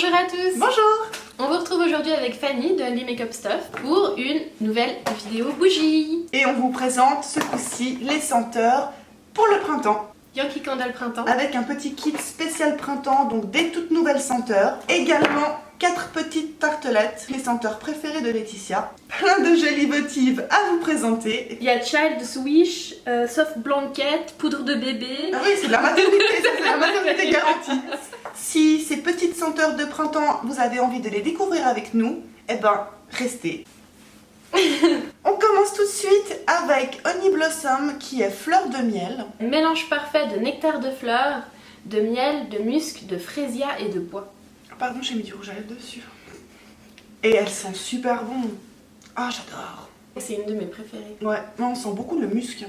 Bonjour à tous. Bonjour. On vous retrouve aujourd'hui avec Fanny de Only Makeup Stuff pour une nouvelle vidéo bougie. Et on vous présente ce coup-ci les senteurs pour le printemps. Yankee Candle Printemps. Avec un petit kit spécial printemps, donc des toutes nouvelles senteurs. Également 4 petites tartelettes, les senteurs préférées de Laetitia. Plein de jolies votives à vous présenter. Il y a Child's Wish, Soft Blanket, poudre de bébé. Ah oui, c'est de la maternité, ça c'est la maternité garantie. Si ces petites senteurs de printemps, vous avez envie de les découvrir avec nous, eh ben, restez. On commence tout de suite avec Honey Blossom qui est fleur de miel. Mélange parfait de nectar de fleurs, de miel, de musc, de frésia et de bois. Pardon, j'ai mis du rouge à lèvres dessus. Et elles sentent super bon. Ah, j'adore. C'est une de mes préférées. Ouais, on sent beaucoup le musc.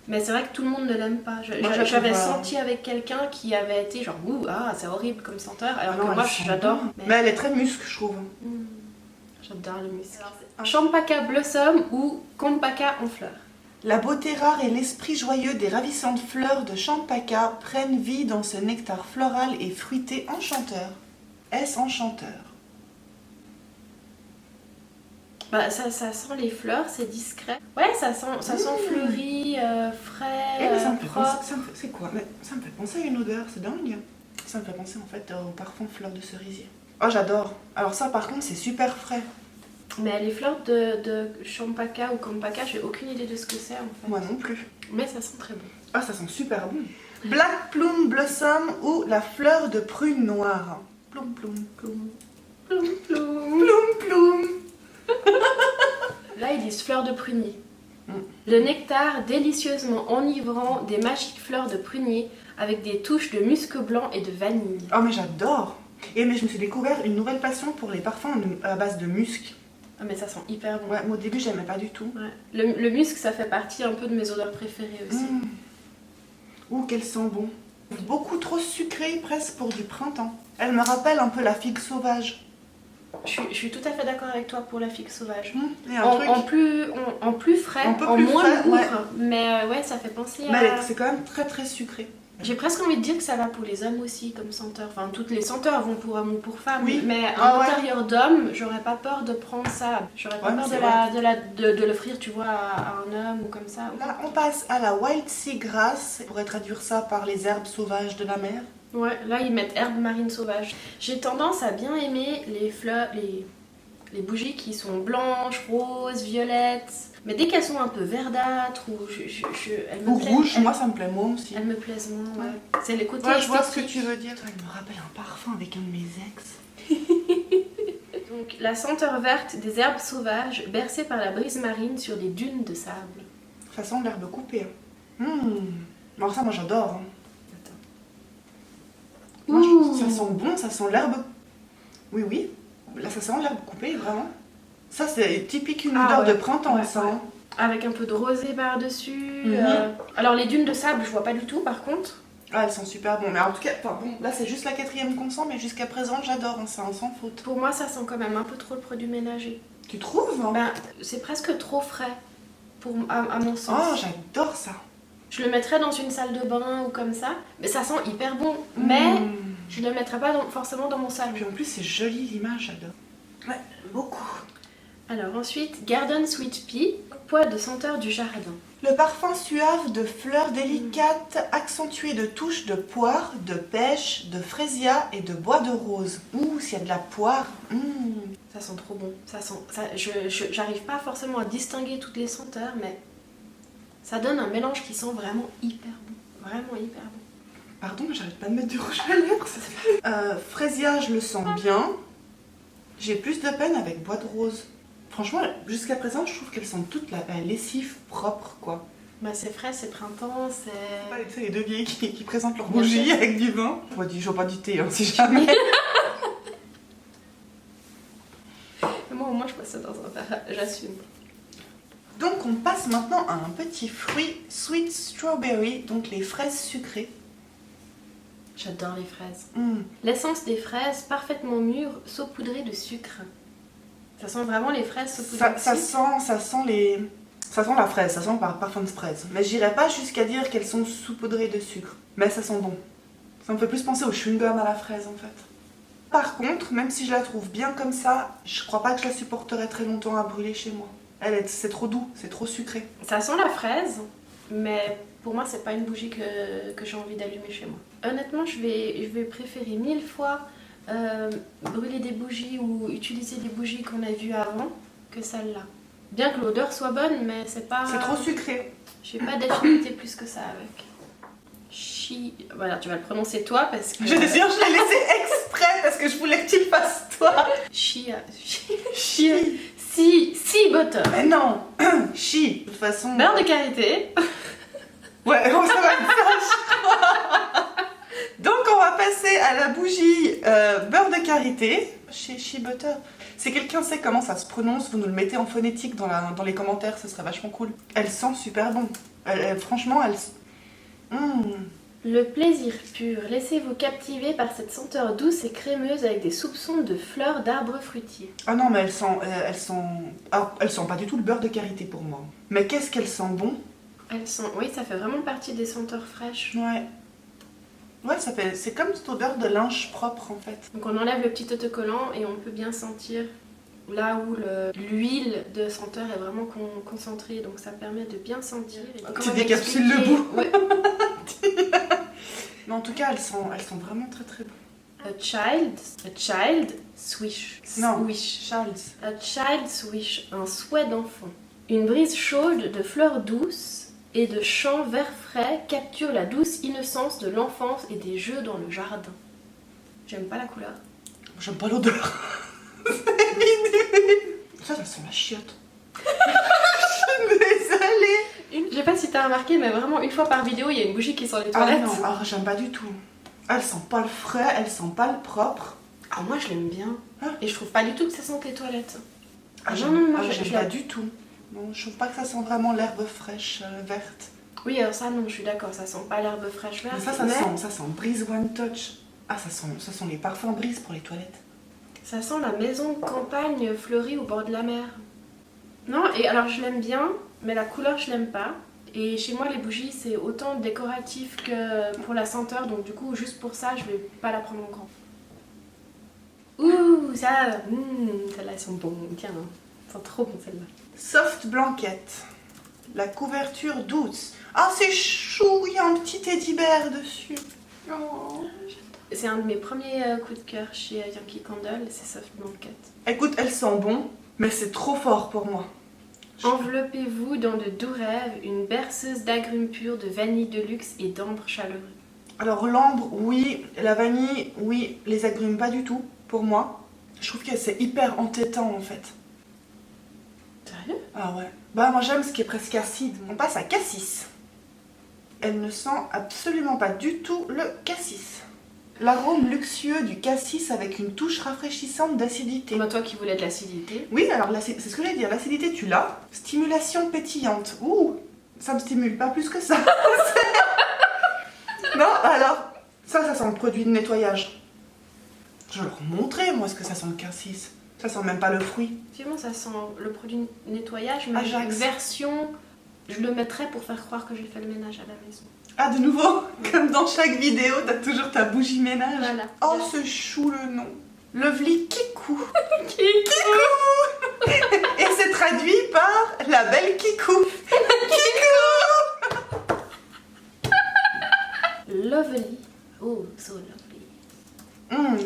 Mais c'est vrai que tout le monde ne l'aime pas. J'avais senti avec quelqu'un qui avait été genre ouh, ah, c'est horrible comme senteur, alors que moi j'adore. Mais elle est très musc, je trouve. J'adore le musc. Champaka Blossom ou Kompaka en fleurs. La beauté rare et l'esprit joyeux des ravissantes fleurs de Champaka prennent vie dans ce nectar floral et fruité enchanteur. Est-ce enchanteur? Bah, ça sent les fleurs, c'est discret. Ouais, ça sent fleuri, frais, propre. C'est quoi? Mais ça me fait penser à une odeur, c'est dingue. Ça me fait penser en fait au parfum fleur de cerisier. Oh, j'adore. Alors ça par contre c'est super frais. Mais les fleurs de Champaka ou Kompaka, j'ai aucune idée de ce que c'est en fait. Moi non plus. Mais ça sent très bon. Ah, ça sent super bon. Black Plum Blossom ou la fleur de prune noire. Plum plum plum. Ploum ploum. Plum plum. Là ils disent fleurs de prunier. Le nectar délicieusement enivrant des magiques fleurs de prunier avec des touches de musc blanc et de vanille. Oh mais j'adore. Et mais je me suis découvert une nouvelle passion pour les parfums à base de musc. Ah mais ça sent hyper bon. Ouais, moi au début j'aimais pas du tout. Ouais. Le musc ça fait partie un peu de mes odeurs préférées aussi. Ouh, qu'elle sent bon. Beaucoup trop sucrée presque pour du printemps. Elle me rappelle un peu la figue sauvage. Je suis tout à fait d'accord avec toi pour la figue sauvage. Et un truc... en plus frais, un peu en plus moins frais, lourd, ouais. Mais ouais ça fait penser à... Mais c'est quand même très très sucré. J'ai presque envie de dire que ça va pour les hommes aussi comme senteur. Enfin toutes les senteurs vont pour homme ou pour femme. Oui. Mais à l'intérieur d'homme, j'aurais pas peur de prendre ça. J'aurais pas peur de l'offrir tu vois à un homme ou comme ça. Là on passe à la Wild Sea Grass. On pourrait traduire ça par les herbes sauvages de la mer. Ouais, là ils mettent herbes marines sauvages. J'ai tendance à bien aimer les fleurs, les bougies qui sont blanches, roses, violettes. Mais dès qu'elles sont un peu verdâtres ou elles me Ou plaisent, rouge, moi ça me plaît moins aussi. elles me plaisent moins, ouais. C'est les côtés Ouais, je vois ce que esthétiques. tu veux dire. Elle me rappelle un parfum avec un de mes ex. Donc la senteur verte des herbes sauvages bercées par la brise marine sur des dunes de sable. Ça sent l'herbe coupée. Alors ça moi j'adore. Moi, ça sent bon, ça sent l'herbe. Oui, oui. Là, ça sent l'herbe coupée, vraiment. Ça, c'est typique une odeur de printemps, ouais, ça. Ouais. Avec un peu de rosé par-dessus. Mhm. Alors, les dunes de sable, je vois pas du tout, par contre. Ah, elles sont super bonnes. Mais en tout cas, enfin, bon, là, c'est juste la 4e qu'on sent, mais jusqu'à présent, j'adore. Hein, c'est un sans faute. Pour moi, ça sent quand même un peu trop le produit ménager. Tu trouves hein? Ben, c'est presque trop frais, à mon sens. Oh, j'adore ça. Je le mettrais dans une salle de bain ou comme ça. Mais ça sent hyper bon. Mais je le mettrais pas forcément dans mon salon. Puis en plus, c'est joli l'image, j'adore. Ouais, beaucoup. Alors ensuite, Garden Sweet Pea, poids de senteur du jardin. Le parfum suave de fleurs délicates, accentué de touches de poire, de pêche, de frésia et de bois de rose. Ouh, s'il y a de la poire. Ça sent trop bon. J'arrive pas forcément à distinguer toutes les senteurs, mais ça donne un mélange qui sent vraiment hyper bon. Vraiment hyper bon. Pardon, mais j'arrête pas de mettre du rouge à lèvres. Frésia, je le sens bien. J'ai plus de peine avec bois de rose. Franchement, jusqu'à présent, je trouve qu'elles sentent toutes la lessive propre, quoi. Bah c'est frais, c'est printemps, c'est... Pas les deux vieilles qui présentent leur bougie avec du vin. Je vois pas du thé, hein, si jamais. Moi, au moins, je passe ça dans un verre, j'assume. Donc, on passe maintenant à un petit fruit, Sweet Strawberry, donc les fraises sucrées. J'adore les fraises. L'essence des fraises parfaitement mûres, saupoudrée de sucre. Ça sent vraiment les fraises saupoudrées de sucre. Ça sent la fraise, ça sent le parfum de fraise. Mais j'irais pas jusqu'à dire qu'elles sont saupoudrées de sucre. Mais ça sent bon. Ça me fait plus penser au chewing-gum à la fraise en fait. Par contre, même si je la trouve bien comme ça, je crois pas que je la supporterai très longtemps à brûler chez moi. C'est trop doux, c'est trop sucré. Ça sent la fraise, mais pour moi, c'est pas une bougie que j'ai envie d'allumer chez moi. Honnêtement, je vais préférer 1000 fois brûler des bougies ou utiliser des bougies qu'on a vues avant que celle-là. Bien que l'odeur soit bonne, mais c'est pas... C'est trop sucré. J'ai pas d'affinité plus que ça avec. Voilà, tu vas le prononcer toi parce que... Je te jure, je l'ai laissé exprès parce que je voulais que tu le fasses toi. Sea butter. Mais non. Chi, de toute façon. Beurre de karité. Ouais, ça va être ça, je crois. Donc on va passer à la bougie beurre de karité chez Shea Butter. Si quelqu'un sait comment ça se prononce, vous nous le mettez en phonétique dans les commentaires, ce serait vachement cool. Elle sent super bon. Franchement, elle... Le plaisir pur. Laissez-vous captiver par cette senteur douce et crémeuse avec des soupçons de fleurs d'arbres fruitiers. Ah non, mais elle sent... Alors, elle sent pas du tout le beurre de karité pour moi. Mais qu'est-ce qu'elle sent bon. Oui, ça fait vraiment partie des senteurs fraîches. Ouais. Ouais, c'est comme cette odeur de linge propre en fait. Donc on enlève le petit autocollant et on peut bien sentir là où l'huile de senteur est vraiment concentrée. Donc ça permet de bien sentir. Tu décapsules le bout. Ouais. Mais en tout cas, elles sont vraiment très très bonnes. A child swish. Non, Swish. Charles. A child swish, un souhait d'enfant. Une brise chaude de fleurs douces et de chants verts frais capture la douce innocence de l'enfance et des jeux dans le jardin. J'aime pas la couleur. J'aime pas l'odeur. C'est ridicule. Ça sent la chiotte. Je suis désolée. Je sais pas si t'as remarqué, mais vraiment une fois par vidéo, il y a une bougie qui sort des toilettes. Ah non, j'aime pas du tout. Elle sent pas le frais, elle sent pas le propre. Ah, moi je l'aime bien. Hein? Et je trouve pas du tout que ça sente les toilettes. J'aime pas du tout. Non, je trouve pas que ça sent vraiment l'herbe fraîche verte. Oui, alors ça non, je suis d'accord, ça sent pas l'herbe fraîche verte. Mais ça sent Breeze One Touch. Ah, ça sent les parfums Breeze pour les toilettes. Ça sent la maison de campagne fleurie au bord de la mer. Non, et alors je l'aime bien, mais la couleur je l'aime pas. Et chez moi les bougies c'est autant décoratif que pour la senteur, donc du coup juste pour ça je vais pas la prendre en grand. Ouh, celles-là elles sont bonnes, tiens, elles sont trop bonnes celles-là. Soft Blanket. La couverture douce. Ah, c'est chou, il y a un petit teddy bear dessus. Oh. C'est un de mes premiers coups de cœur chez Yankee Candle, c'est Soft Blanket. Écoute, elle sent bon, mais c'est trop fort pour moi. Enveloppez-vous dans de doux rêves, une berceuse d'agrumes purs, de vanille de luxe et d'ambre chaleureux. Alors l'ambre, oui. La vanille, oui. Les agrumes, pas du tout, pour moi. Je trouve que c'est hyper entêtant, en fait. Sérieux? Ah ouais. Bah moi j'aime ce qui est presque acide. On passe à cassis. Elle ne sent absolument pas du tout le cassis. L'arôme luxueux du cassis avec une touche rafraîchissante d'acidité. Bah toi qui voulais de l'acidité. Oui, alors c'est ce que j'allais dire. L'acidité, tu l'as. Stimulation pétillante. Ouh, ça me stimule pas plus que ça. Non, alors, ça sent le produit de nettoyage. Je vais leur montrer, moi, ce que ça sent le cassis. Ça sent même pas le fruit. Effectivement, ça sent le produit de nettoyage, mais Ajax. une version, je le mettrais pour faire croire que j'ai fait le ménage à la maison. Ah, de nouveau, comme dans chaque vidéo, t'as toujours ta bougie ménage. Voilà. Oh, c'est chou le nom. Lovely Kikou. Kikou. Et c'est traduit par la belle Kikou. Kikou. Lovely. Oh, so lovely.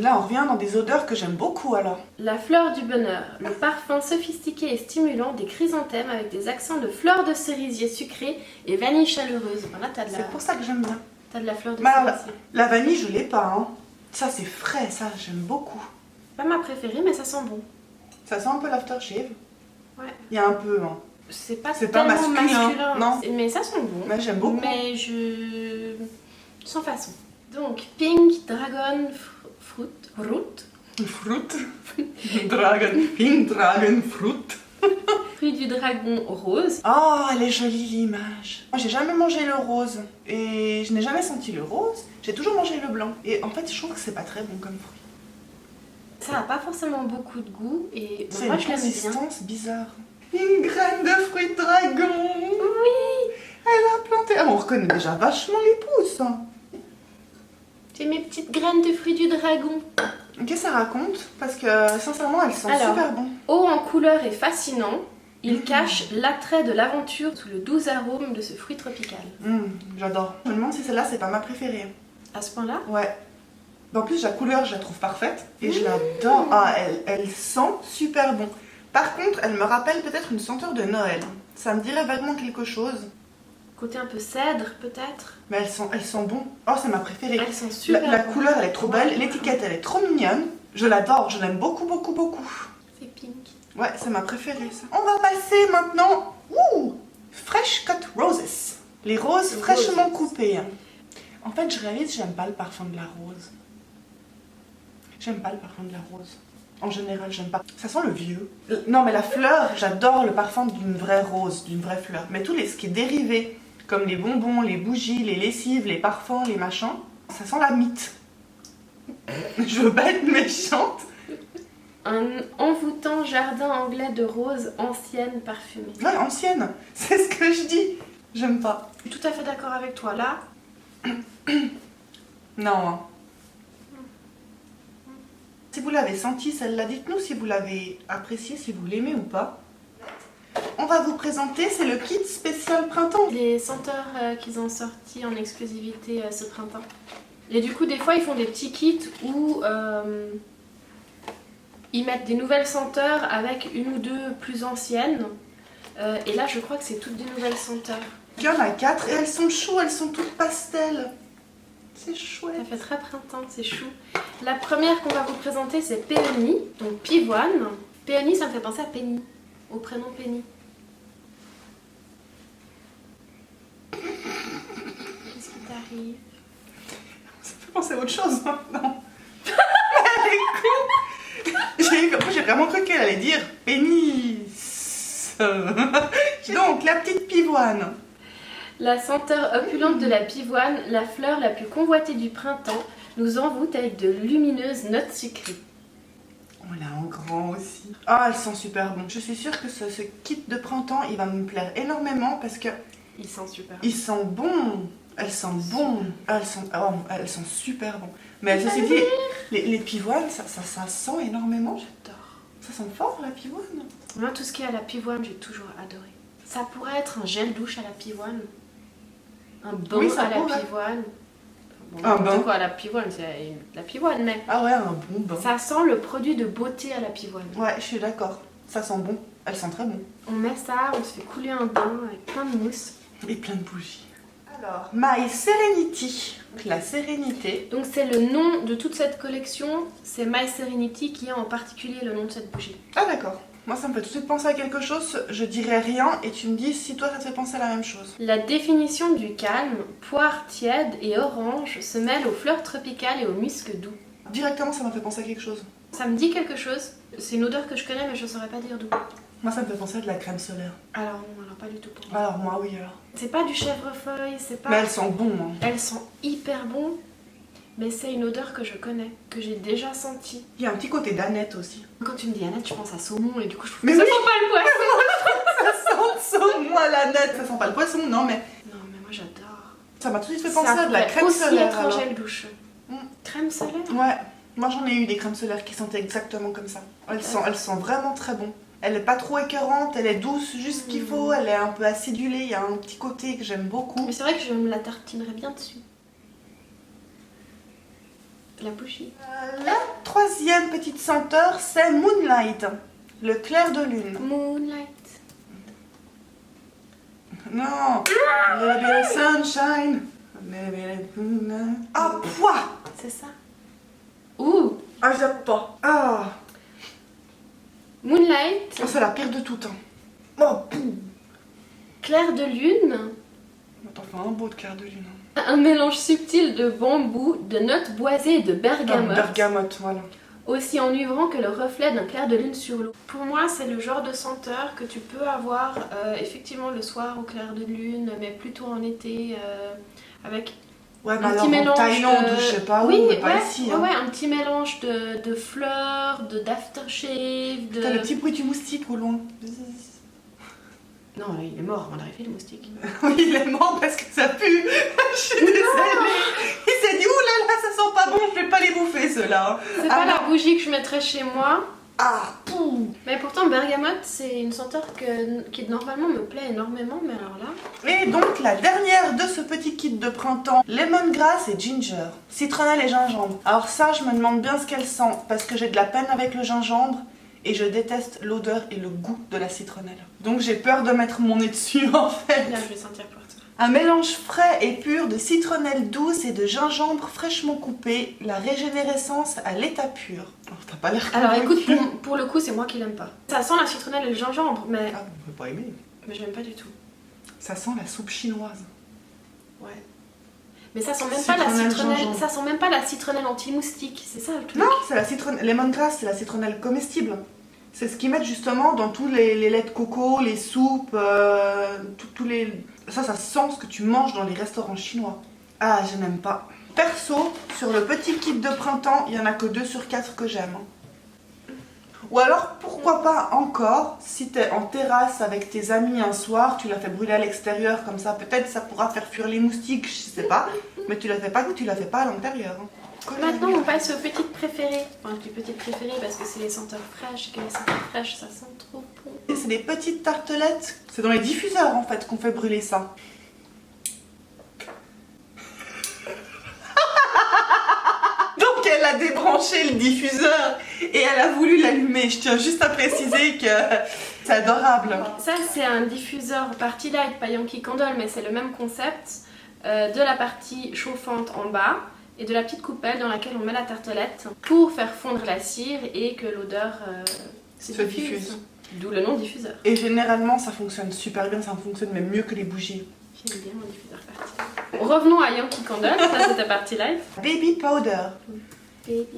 Là, on revient dans des odeurs que j'aime beaucoup, alors. La fleur du bonheur, le parfum sophistiqué et stimulant des chrysanthèmes avec des accents de fleurs de cerisier sucrées et vanille chaleureuse. Voilà, t'as de la... C'est pour ça que j'aime bien. T'as de la fleur de Mais alors, cerisier. la vanille, je l'ai pas, hein. Ça, c'est frais, ça, j'aime beaucoup. Pas ma préférée, mais ça sent bon. Ça sent un peu l'aftershave. Ouais. Il y a un peu, hein. C'est pas C'est pas tellement masculin, non. Mais ça sent bon. Mais j'aime beaucoup. Mais sans façon. Donc, Pink Dragon Fruit. Pink Dragon Fruit. Fruit du dragon rose. Oh, elle est jolie l'image. Moi, j'ai jamais mangé le rose. Et je n'ai jamais senti le rose. J'ai toujours mangé le blanc. Et en fait, je trouve que c'est pas très bon comme fruit. Ça a pas forcément beaucoup de goût. Et C'est moi, une je l'aime bien. consistance bizarre. Une graine de fruit de dragon. Oui. Elle a planté. Ah, on reconnaît déjà vachement les pousses. Hein. C'est mes petites graines de fruits du dragon. Qu'est-ce que ça raconte? Parce que sincèrement, elles sont Alors, super bon. Haut en couleur et fascinant, il cache l'attrait de l'aventure sous le doux arôme de ce fruit tropical. J'adore. Je me demande si celle-là, c'est pas ma préférée. À ce point-là? Ouais. En plus, la couleur, je la trouve parfaite. Et je l'adore. Ah, elle sent super bon. Par contre, elle me rappelle peut-être une senteur de Noël. Ça me dirait vaguement quelque chose. Côté un peu cèdre, peut-être? Mais elles sont bon. Oh, c'est ma préférée. Elles sont super La bonnes. couleur, elle est trop belle. L'étiquette, elle est trop mignonne. Je l'adore. Je l'aime beaucoup, beaucoup, beaucoup. C'est pink. Ouais, c'est ma préférée, ça. On va passer maintenant... Fresh Cut Roses. Les roses fraîchement coupées. En fait, je réalise, j'aime pas le parfum de la rose. J'aime pas le parfum de la rose. En général, j'aime pas. Ça sent le vieux. Non, mais la fleur, j'adore le parfum d'une vraie rose, d'une vraie fleur. Mais tout ce qui est dérivé, comme les bonbons, les bougies, les lessives, les parfums, les machins, ça sent la mythe. Je veux pas être méchante. Un envoûtant jardin anglais de roses anciennes parfumées. Ouais, ancienne. C'est ce que je dis. J'aime pas. Je suis tout à fait d'accord avec toi. Là, Non. Hein. Si vous l'avez senti, celle-là, dites-nous si vous l'avez appréciée, si vous l'aimez ou pas. On va vous présenter, c'est le kit spécial printemps. les senteurs qu'ils ont sortis en exclusivité ce printemps. Et du coup, des fois, ils font des petits kits où ils mettent des nouvelles senteurs avec une ou deux plus anciennes. Et là, je crois que c'est toutes des nouvelles senteurs. Il y en a 4 et elles sont chaudes, elles sont toutes pastel. C'est chouette. Ça fait très printemps, c'est chou. La première qu'on va vous présenter, c'est Péony, donc pivoine. Péony, ça me fait penser à Penny, au prénom Penny. Qu'est-ce qui t'arrive? Ça me fait penser à autre chose maintenant. Elle est con. J'ai vraiment cru qu'elle allait dire pénis. Donc, la petite pivoine. La senteur opulente de la pivoine, la fleur la plus convoitée du printemps, nous envoûte avec de lumineuses notes sucrées. On l'a en grand aussi. Ah, elles sont super bons. Je suis sûre que ce kit de printemps, il va me plaire énormément parce que Il sent super. ils sont bons. Elles sont bons. Elles sont super bons. Mais ceci dit, les pivoines, ça sent énormément. J'adore. Ça sent fort la pivoine. Moi, tout ce qui est à la pivoine, j'ai toujours adoré. Ça pourrait être un gel douche à la pivoine. Un bain Oui, ça à la pourrait. pivoine. Bon, Un bain. quoi, à la pivoine, c'est la pivoine, mais Ah ouais, un bon bain. ça sent le produit de beauté à la pivoine. Ouais, je suis d'accord. Ça sent bon. Elles sentent très bon. On met ça, on se fait couler un bain avec plein de mousse. Et plein de bougies. Alors, My Serenity. La sérénité. Donc c'est le nom de toute cette collection, c'est My Serenity qui est en particulier le nom de cette bougie. Ah d'accord. Moi, ça me fait tout de suite penser à quelque chose. Je dirais rien et tu me dis si toi, ça te fait penser à la même chose. La définition du calme, poire tiède et orange se mêle aux fleurs tropicales et au musc doux. Directement, ça m'a fait penser à quelque chose. Ça me dit quelque chose, c'est une odeur que je connais mais je saurais pas dire d'où. Moi, ça me fait penser à de la crème solaire. Alors non, alors pas du tout pour moi. Alors, moi, oui, alors. C'est pas du chèvrefeuille, c'est pas... Mais elles sont bons, hein. Elles sont hyper bon, mais c'est une odeur que je connais, que j'ai déjà sentie. Il y a un petit côté d'Annette aussi. Quand tu me dis Annette, je pense à saumon et du coup je trouve Mais que ça oui. sent pas le poisson. Ça sent saumon à l'Annette. Ça sent pas le poisson, non, mais Non mais moi j'adore. ça m'a tout de suite fait penser Ça à de la pourrait crème aussi solaire. être un alors. gel douche. Mm. Crème solaire? Ouais, moi j'en ai eu des crèmes solaires qui sentaient exactement comme ça. Elles sont vraiment très bonnes. Elle est pas trop écœurante, elle est douce, juste ce qu'il faut, elle est un peu acidulée, il y a un petit côté que j'aime beaucoup. Mais c'est vrai que je me la tartinerais bien dessus. La bougie. La troisième petite senteur, c'est Moonlight, le clair de lune. Moonlight. Non, little bit of sunshine. Ah, poids. C'est ça. Ouh. Ah, j'aime pas. Ah, Moonlight, c'est la pire de toutes. Hein. Oh, pouh. clair de lune. T'en fais un beau de clair de lune. Un mélange subtil de bambou, de notes boisées et de bergamote. Bergamote, voilà. Aussi enivrant que le reflet d'un clair de lune sur l'eau. Pour moi, c'est le genre de senteur que tu peux avoir effectivement le soir au clair de lune, mais plutôt en été, avec Ouais, mais un alors petit mélange en Thaïlande de... ou je sais pas oui, où, mais pas ouais, ici. ouais, Hein. ouais, un petit mélange de fleurs, d'aftershave, de... T'as le petit bruit du moustique au loin. Non, là, il est mort avant d'arriver, le moustique. Oui, il est mort parce que ça pue. Je suis désolée. Il s'est dit, ouh là là, ça sent pas bon, je vais pas les bouffer ceux-là. C'est pas la bougie que je mettrais chez moi. Ah, pouh. Mais pourtant, bergamote, c'est une senteur qui normalement me plaît énormément, mais alors là... Et donc la dernière de ce petit kit de printemps, lemongrass et ginger, citronnelle et gingembre. Alors ça, je me demande bien ce qu'elle sent, parce que j'ai de la peine avec le gingembre, et je déteste l'odeur et le goût de la citronnelle. Donc j'ai peur de mettre mon nez dessus en fait. Là, je vais sentir pour toi. Un mélange frais et pur de citronnelle douce et de gingembre fraîchement coupé, la régénérescence à l'état pur. Oh, t'as pas l'air Alors convaincu. écoute, pour le coup, c'est moi qui l'aime pas. Ça sent la citronnelle et le gingembre, mais... Ah, on peut pas aimer. Mais je l'aime pas du tout. Ça sent la soupe chinoise. Ouais. Mais ça sent même pas la Citronnelle, citronnelle, gingembre. ça sent même pas la citronnelle anti-moustique, c'est ça le truc. Non, c'est la citronnelle. Lemongrass, c'est la citronnelle comestible. C'est ce qu'ils mettent justement dans tous les laits de coco, les soupes, tous les... Ça sent ce que tu manges dans les restaurants chinois. Ah, je n'aime pas. Perso, sur le petit kit de printemps, il y en a que 2 sur 4 que j'aime. Ou alors, pourquoi pas encore, si t'es en terrasse avec tes amis un soir, tu la fais brûler à l'extérieur, comme ça, peut-être ça pourra faire fuir les moustiques, je sais pas. Mais tu la fais pas à l'intérieur. Maintenant, on passe aux petites préférées. Enfin, je dis petites préférées parce que c'est les senteurs fraîches, et que les senteurs fraîches, ça sent trop bon. Et c'est des petites tartelettes. C'est dans les diffuseurs en fait qu'on fait brûler ça. Donc elle a débranché le diffuseur et elle a voulu l'allumer. Je tiens juste à préciser que c'est adorable. Ça, c'est un diffuseur Party Light, pas Yankee Candle, mais c'est le même concept. De la partie chauffante en bas et de la petite coupelle dans laquelle on met la tartelette pour faire fondre la cire et que l'odeur se diffuse. D'où le nom diffuseur. Et généralement ça fonctionne super bien, ça fonctionne même mieux que les bougies. J'aime bien mon diffuseur Party. Revenons à Yankee Candle, ça c'était Party Light. Baby powder.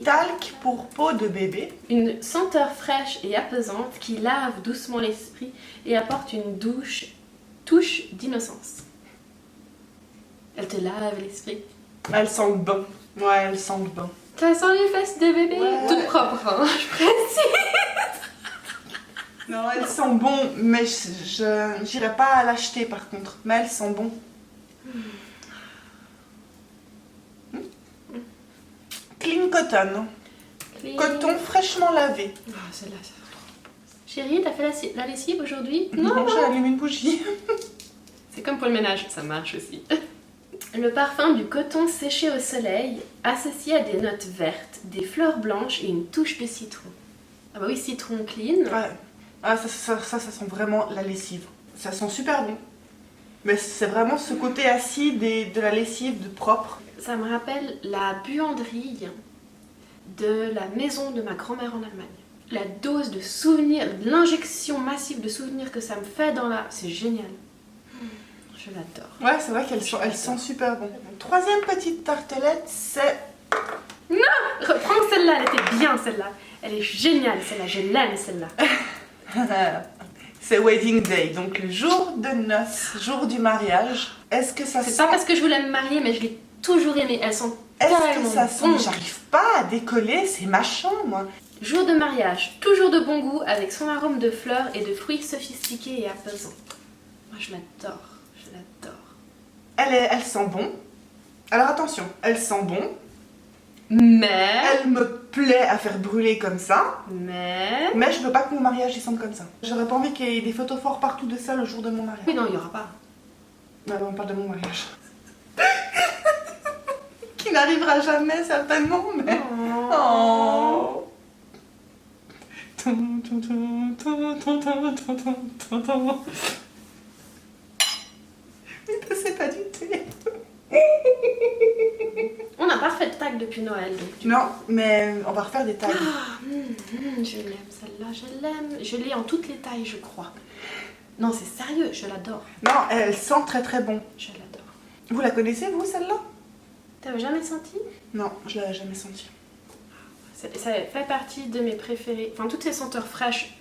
Talc pour peau de bébé. Une senteur fraîche et apaisante qui lave doucement l'esprit et apporte une touche d'innocence. Elle te lave l'esprit. Elle sent le bain. Ouais, elle sent le bain. Ça sent les fesses de bébé. Ouais. Toutes propres, hein, je précise. Non, elles sont bon, mais je n'irai pas à l'acheter par contre. Mais elles sont bon. Clean cotton. Clean. Coton fraîchement lavé. Oh, celle-là, ça va trop. Chérie, t'as fait la lessive aujourd'hui? Non, j'ai allumé une bougie. C'est comme pour le ménage, ça marche aussi. Le parfum du coton séché au soleil, associé à des notes vertes, des fleurs blanches et une touche de citron. Ah bah oui, citron clean. Ouais. Ah, ça sent vraiment la lessive. Ça sent super bon. Mais c'est vraiment ce côté acide et de la lessive de propre. Ça me rappelle la buanderie de la maison de ma grand-mère en Allemagne. La dose de souvenirs, l'injection massive de souvenirs que ça me fait dans la... C'est génial. Je l'adore. Ouais, c'est vrai qu'elles sont super bon. Troisième petite tartelette, c'est... Reprends celle-là, elle était bien celle-là. Elle est géniale celle-là, je l'aime celle-là. c'est wedding day, donc le jour de noces, jour du mariage. Est-ce que ça C'est sent... pas parce que je voulais me marier, mais je l'ai toujours aimée. Elles sont Est-ce tellement que ça sent... bonnes. J'arrive pas à décoller, c'est ma chambre. Jour de mariage, toujours de bon goût, avec son arôme de fleurs et de fruits sophistiqués et apaisants. Moi je l'adore, je l'adore. Elle sent bon. Alors attention, elle sent bon. Mais... Elle me plaît à faire brûler comme ça. Mais... Mais je veux pas que mon mariage il sente comme ça. J'aurais pas envie qu'il y ait des photos forts partout de ça le jour de mon mariage. Oui, non, il n'y aura pas. Non, on parle de mon mariage. Qui n'arrivera jamais certainement, mais... Oh. Mais c'est pas du thé. On n'a pas fait de tag depuis Noël, donc... Non, mais on va refaire des tailles. Je l'aime, celle-là, je l'aime. Je l'ai en toutes les tailles, je crois. Non, c'est sérieux, je l'adore. Non, elle sent très très bon. Je l'adore. Vous la connaissez, vous, celle-là? T'avais jamais senti? Non, je l'avais jamais sentie. Ça fait partie de mes préférés. Enfin, toutes ces senteurs fraîches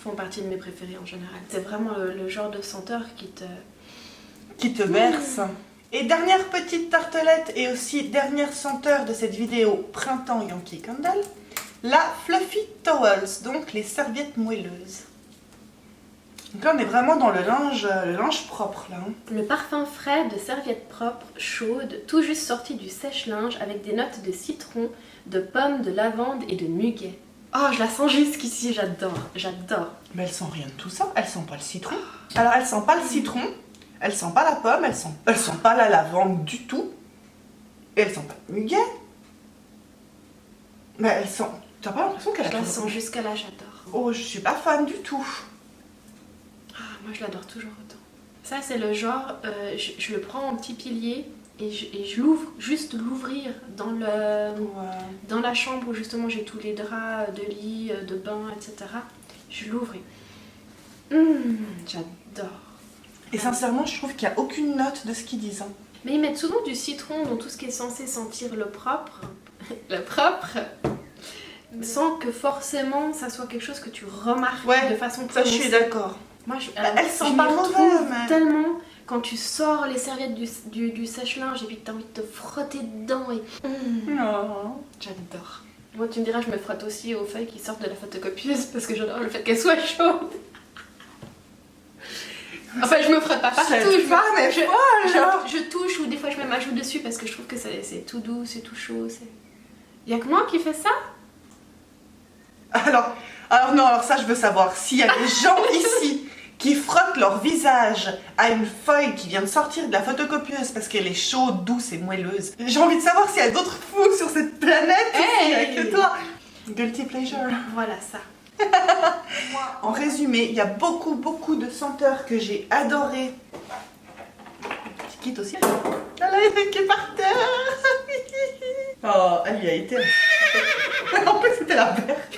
font partie de mes préférés en général. C'est vraiment le genre de senteur qui te verse. Et dernière petite tartelette et aussi dernière senteur de cette vidéo Printemps Yankee Candle, la Fluffy Towels, donc les serviettes moelleuses. Donc là, on est vraiment dans le linge propre, là. Hein. Le parfum frais de serviette propre, chaude, tout juste sorti du sèche-linge avec des notes de citron, de pomme, de lavande et de muguet. Oh, je la sens jusqu'ici, j'adore, j'adore. Mais elle sent rien de tout ça, elle sent pas le citron. Alors, elle sent pas le citron, elle sent pas la pomme, elle sent pas la lavande du tout. Et elle sent pas le muguet. Mais elle sent... T'as pas l'impression qu'elle a... Je la sens jusqu'à là, j'adore. Oh, je suis pas fan du tout. Ah, moi, je l'adore toujours autant. Ça, c'est le genre, je le prends en petit pilier et je l'ouvre, juste l'ouvrir dans dans la chambre où justement j'ai tous les draps de lit, de bain, etc. Je l'ouvre et... j'adore. Et sincèrement, je trouve qu'il n'y a aucune note de ce qu'ils disent. Hein. Mais ils mettent souvent du citron dans tout ce qui est censé sentir le propre. Le propre, sans que forcément ça soit quelque chose que tu remarques de façon ça prononcée. je suis d'accord. Moi, elle sent je pas m'y mauvais, retrouve mais... tellement quand tu sors les serviettes du sèche-linge et puis que t'as envie de te frotter dedans et... Oh. J'adore. Moi, tu me diras, je me frotte aussi aux feuilles qui sortent de la photocopieuse parce que j'adore le fait qu'elles soient chaudes. Enfin, je me frotte pas partout. Je touche ou des fois je mets ma joue dessus parce que je trouve que c'est tout doux, c'est tout chaud. Il y a que moi qui fais ça? Alors ça je veux savoir s'il y a des gens ici qui frottent leur visage à une feuille qui vient de sortir de la photocopieuse parce qu'elle est chaude, douce et moelleuse. J'ai envie de savoir s'il y a d'autres fous sur cette planète que toi. Guilty pleasure. Voilà ça. En résumé, il y a beaucoup de senteurs que j'ai adorées. Petit kit aussi. Elle a été par terre. Oh, elle y a été. En plus, c'était la perte.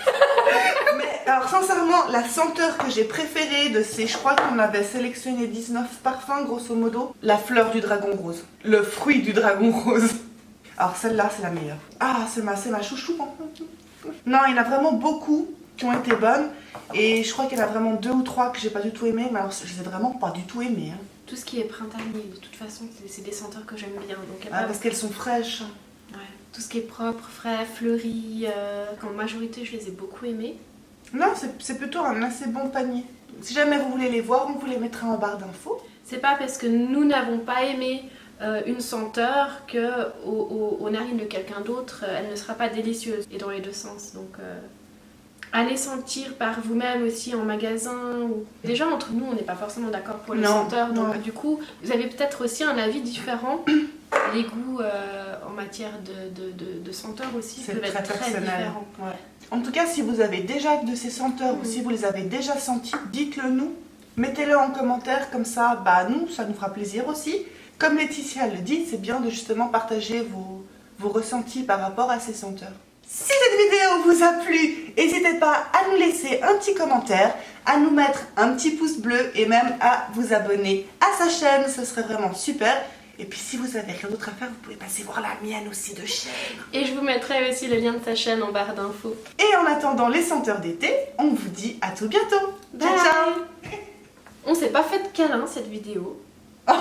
Mais alors, sincèrement, la senteur que j'ai préférée de ces, je crois qu'on avait sélectionné 19 parfums, grosso modo, la fleur du dragon rose. Le fruit du dragon rose. Alors, celle-là, c'est la meilleure. Ah, c'est ma chouchou. Non, il y en a vraiment beaucoup qui ont été bonnes. Et je crois qu'il y en a vraiment 2 ou 3 que j'ai pas du tout aimé. Mais alors, je les ai vraiment pas du tout aimées. Hein. Tout ce qui est printanier, de toute façon, c'est des senteurs que j'aime bien. Donc, parce qu'elles sont fraîches. Ouais. Tout ce qui est propre, frais, fleuri, en majorité, je les ai beaucoup aimés. Non, c'est plutôt un assez bon panier. Si jamais vous voulez les voir, on vous les mettra en barre d'infos. C'est pas parce que nous n'avons pas aimé une senteur que aux narines de quelqu'un d'autre, elle ne sera pas délicieuse. Et dans les deux sens. Donc, allez sentir par vous-même aussi en magasin. Déjà, entre nous, on n'est pas forcément d'accord pour les senteurs. Donc, du coup, vous avez peut-être aussi un avis différent. Les goûts en matière de senteurs aussi peuvent être très différents. Ouais. En tout cas, si vous avez déjà de ces senteurs ou si vous les avez déjà sentis, dites-le nous. Mettez-le en commentaire, comme ça, nous, ça nous fera plaisir aussi. Comme Laetitia le dit, c'est bien de justement partager vos ressentis par rapport à ces senteurs. Si cette vidéo vous a plu, n'hésitez pas à nous laisser un petit commentaire, à nous mettre un petit pouce bleu et même à vous abonner à sa chaîne, ce serait vraiment super. Et puis si vous avez rien d'autre à faire, vous pouvez passer voir la mienne aussi de chaîne. Et je vous mettrai aussi le lien de sa chaîne en barre d'infos. Et en attendant les senteurs d'été, on vous dit à tout bientôt. Bye. Ciao ciao. On s'est pas fait de câlin cette vidéo. Oh.